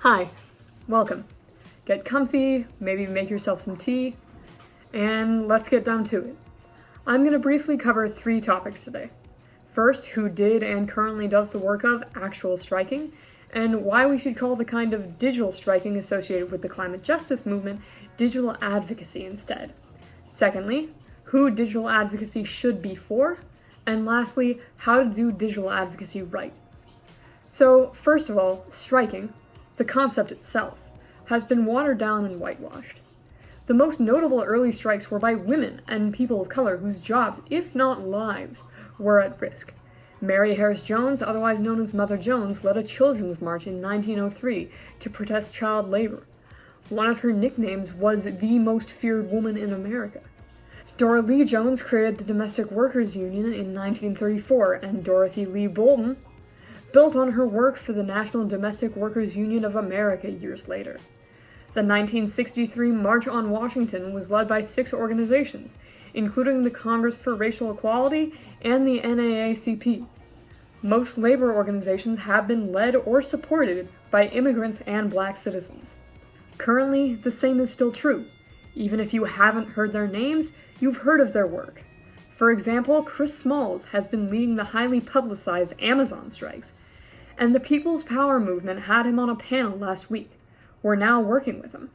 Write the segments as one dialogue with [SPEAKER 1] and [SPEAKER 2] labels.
[SPEAKER 1] Hi, welcome. Get comfy, maybe make yourself some tea, and let's get down to it. I'm going to briefly cover 3 topics today. First, who did and currently does the work of actual striking, and why we should call the kind of digital striking associated with the climate justice movement digital advocacy instead. Secondly, who digital advocacy should be for, and lastly, how to do digital advocacy right. So, first of all, striking, the concept itself, has been watered down and whitewashed. The most notable early strikes were by women and people of color whose jobs, if not lives, were at risk. Mary Harris Jones, otherwise known as Mother Jones, led a children's march in 1903 to protest child labor. One of her nicknames was the most feared woman in America. Dora Lee Jones created the Domestic Workers Union in 1934, and Dorothy Lee Bolton built on her work for the National Domestic Workers Union of America years later. The 1963 March on Washington was led by 6 organizations, including the Congress for Racial Equality and the NAACP. Most labor organizations have been led or supported by immigrants and Black citizens. Currently, the same is still true. Even if you haven't heard their names, you've heard of their work. For example, Chris Smalls has been leading the highly publicized Amazon strikes, and the People's Power movement had him on a panel last week. We're now working with him.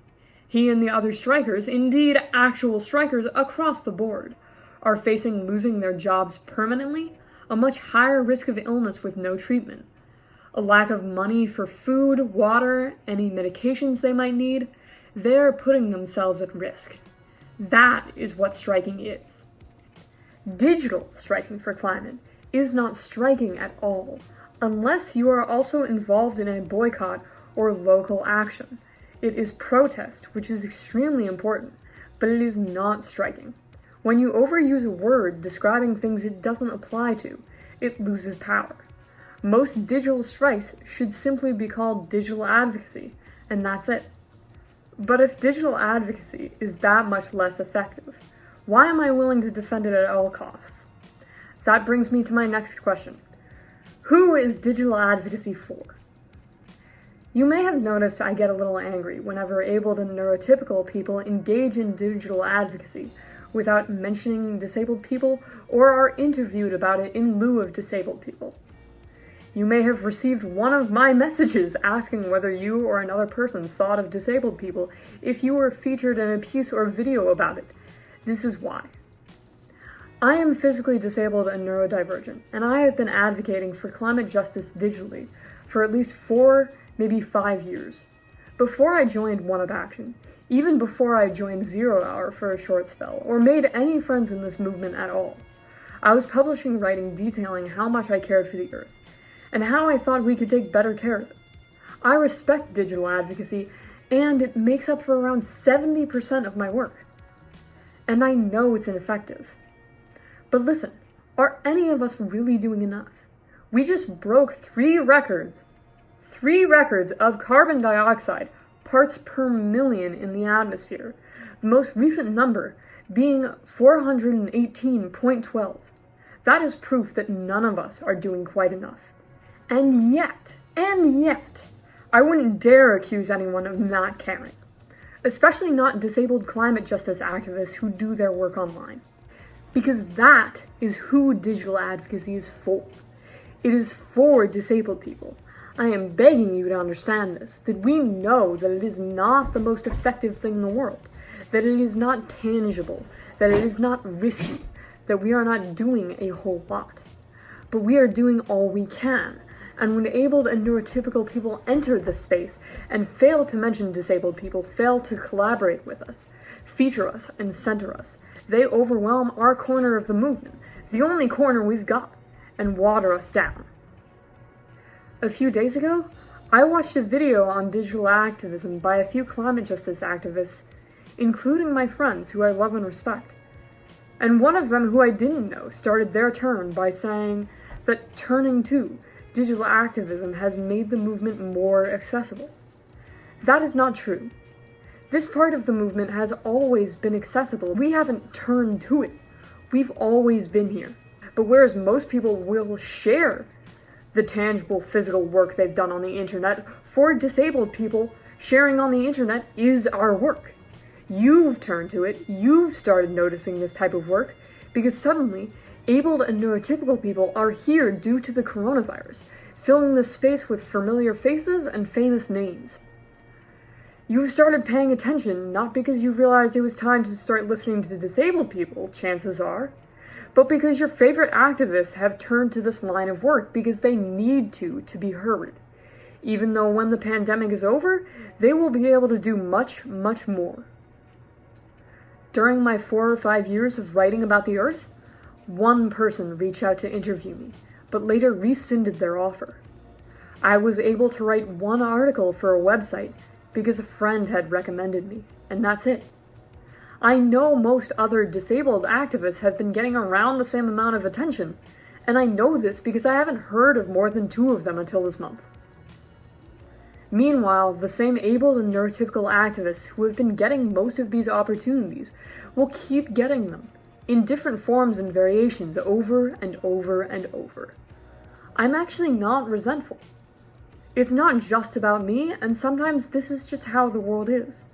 [SPEAKER 1] He and the other strikers, indeed actual strikers across the board, are facing losing their jobs permanently, a much higher risk of illness with no treatment, a lack of money for food, water, any medications they might need. They're putting themselves at risk. That is what striking is. Digital striking for climate is not striking at all, unless you are also involved in a boycott or local action. It is protest, which is extremely important, but it is not striking. When you overuse a word describing things it doesn't apply to, it loses power. Most digital strikes should simply be called digital advocacy, and that's it. But if digital advocacy is that much less effective, why am I willing to defend it at all costs? That brings me to my next question. Who is digital advocacy for? You may have noticed I get a little angry whenever able and neurotypical people engage in digital advocacy without mentioning disabled people or are interviewed about it in lieu of disabled people. You may have received one of my messages asking whether you or another person thought of disabled people if you were featured in a piece or video about it. This is why. I am physically disabled and neurodivergent, and I have been advocating for climate justice digitally for at least 4, maybe 5 years. Before I joined One Up Action, even before I joined 0 Hour for a short spell, or made any friends in this movement at all, I was publishing writing detailing how much I cared for the Earth, and how I thought we could take better care of it. I respect digital advocacy, and it makes up for around 70% of my work. And I know it's ineffective. But listen, are any of us really doing enough? We just broke 3 records of carbon dioxide parts per million in the atmosphere, the most recent number being 418.12. That is proof that none of us are doing quite enough. And yet, I wouldn't dare accuse anyone of not caring, especially not disabled climate justice activists who do their work online. Because that is who digital advocacy is for. It is for disabled people. I am begging you to understand this, that we know that it is not the most effective thing in the world, that it is not tangible, that it is not risky, that we are not doing a whole lot. But we are doing all we can, and when abled and neurotypical people enter this space and fail to mention disabled people, fail to collaborate with us, feature us, and center us, they overwhelm our corner of the movement, the only corner we've got, and water us down. A few days ago, I watched a video on digital activism by a few climate justice activists, including my friends who I love and respect. And one of them, who I didn't know, started their turn by saying that turning to digital activism has made the movement more accessible. That is not true. This part of the movement has always been accessible. We haven't turned to it. We've always been here. But whereas most people will share the tangible physical work they've done on the internet. For disabled people, sharing on the internet is our work. You've turned to it, you've started noticing this type of work, because suddenly, abled and neurotypical people are here due to the coronavirus, filling this space with familiar faces and famous names. You've started paying attention not because you realized it was time to start listening to disabled people, chances are, but because your favorite activists have turned to this line of work because they need to be heard. Even though when the pandemic is over, they will be able to do much, much more. During my 4 or 5 years of writing about the Earth, one person reached out to interview me, but later rescinded their offer. I was able to write one article for a website because a friend had recommended me, and that's it. I know most other disabled activists have been getting around the same amount of attention, and I know this because I haven't heard of more than 2 of them until this month. Meanwhile, the same abled and neurotypical activists who have been getting most of these opportunities will keep getting them, in different forms and variations over and over and over. I'm actually not resentful. It's not just about me, and sometimes this is just how the world is.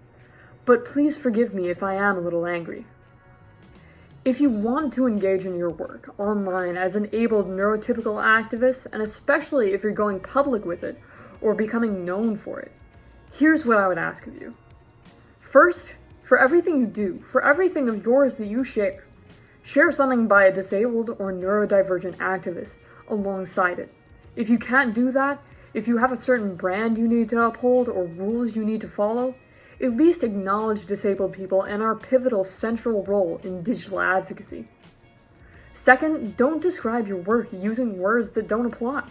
[SPEAKER 1] But please forgive me if I am a little angry. If you want to engage in your work online as an abled neurotypical activist, and especially if you're going public with it, or becoming known for it, here's what I would ask of you. First, for everything you do, for everything of yours that you share something by a disabled or neurodivergent activist alongside it. If you can't do that, if you have a certain brand you need to uphold or rules you need to follow, at least acknowledge disabled people and our pivotal central role in digital advocacy. Second, don't describe your work using words that don't apply.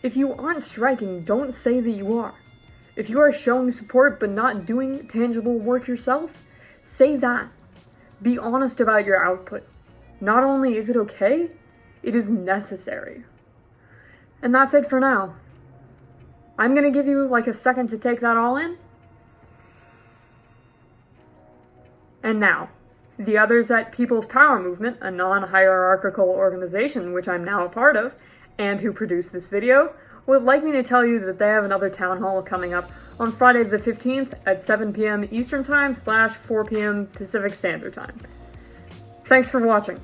[SPEAKER 1] If you aren't striking, don't say that you are. If you are showing support but not doing tangible work yourself, say that. Be honest about your output. Not only is it okay, it is necessary. And that's it for now. I'm gonna give you like a second to take that all in. And now, the others at People's Power Movement, a non-hierarchical organization which I'm now a part of, and who produced this video, would like me to tell you that they have another town hall coming up on Friday the 15th at 7 p.m. Eastern Time / 4 p.m. Pacific Standard Time. Thanks for watching.